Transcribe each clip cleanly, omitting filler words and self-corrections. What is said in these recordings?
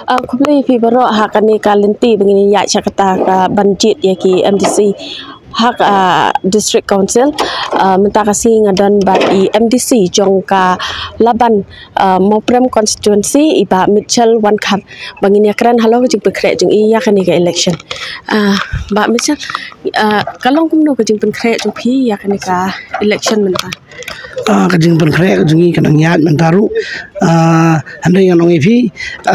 Kumpulan pi baro hak ni kalinti begini ya cakata ka banjit ya ki MDC hak district council minta kasih ngadan bat i MDC jong ka laban Moprem constituency iba Mitchell one cup bangin yakran halo jing pekrek jing iya kan ka election ba Mitchell kalong kumno ka jing pekrek jing pi ya kan ka election minta kajing penkre kajing kanang yat mentaru handai yang nongi fi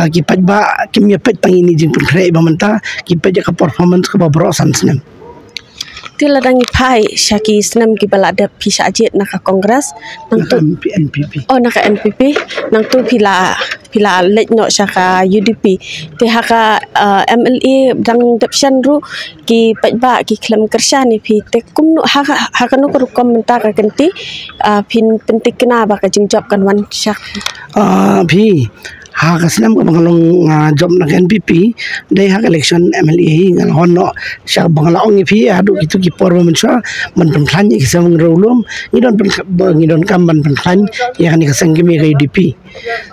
kipat ba kimya pet pangini jing penkre ba menta kipat ka performance ka bro sansnem tila dangi pai syaki senam ki balada pisa ajet naka kongres nang tu NPP naka NPP nang tu pila lek no syaka UDP te haka MLA dang dapshan ru ki pajba ki klem kersha ni pi te kum no haka no ko komentar ka ganti pin pentik kena ba ka jingjob kan wan syak pi hak senam ko bangalong job na NPP dai hak election MLA ngal honno syak bangalong fi adu itu ki por man sha man penklan ki sang rolum ngidon kam man penklan ya ni ka sangi me UDP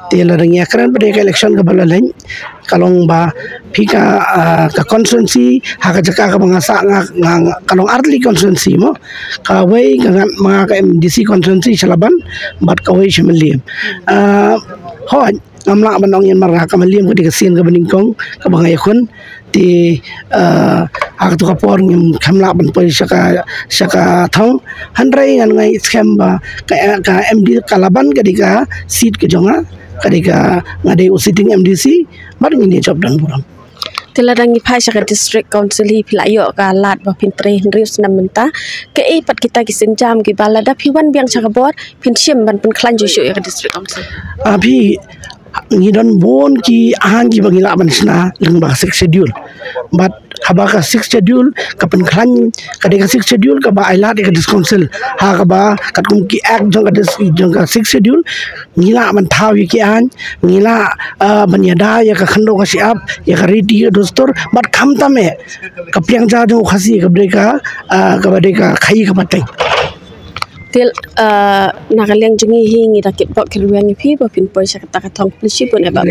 te la rang yakran pada election ka balalain kalong ba pika ka constituency hak jaka ka bangasa kalong artli constituency mo ka wei mga ka MDC constituency salaban bat ka wei shemeliam hon ngamla banong yan marga kamaliam ko di kasian ka baningkong ka bangay kun ti to ka por ngim khamla ban poi saka thong handrai ngan ngai scam ba ka MD kalaban ka di ka seat ke jonga ka di ka ngade sitting MDC bar ngini job dan buram tiladangi pai syaka district council hi pilayo ka lat ba pintre rius namenta ke pat kita kisin jam ki balada piwan biang syaka bor pinsim ban pen klan jushu ya ka district council abi ngidon bon ki ahan ki bangila bansna leng ba six schedule but haba ka six schedule ka pen klan ka de ka six schedule ka ba aila de ka dis council ha ka ba ka kum ki act jong ka six schedule ngila man thaw ki an ngila banyada ya ka khando ka siap ya ka ready ka dostor but kham tame ka piang ja jo khasi ka breka ka ba de ka khai ka pateng til nakaliang jungi hingi dakit bok kilwiang pi ba pin poi syaka ta ka thong plisi pun e ba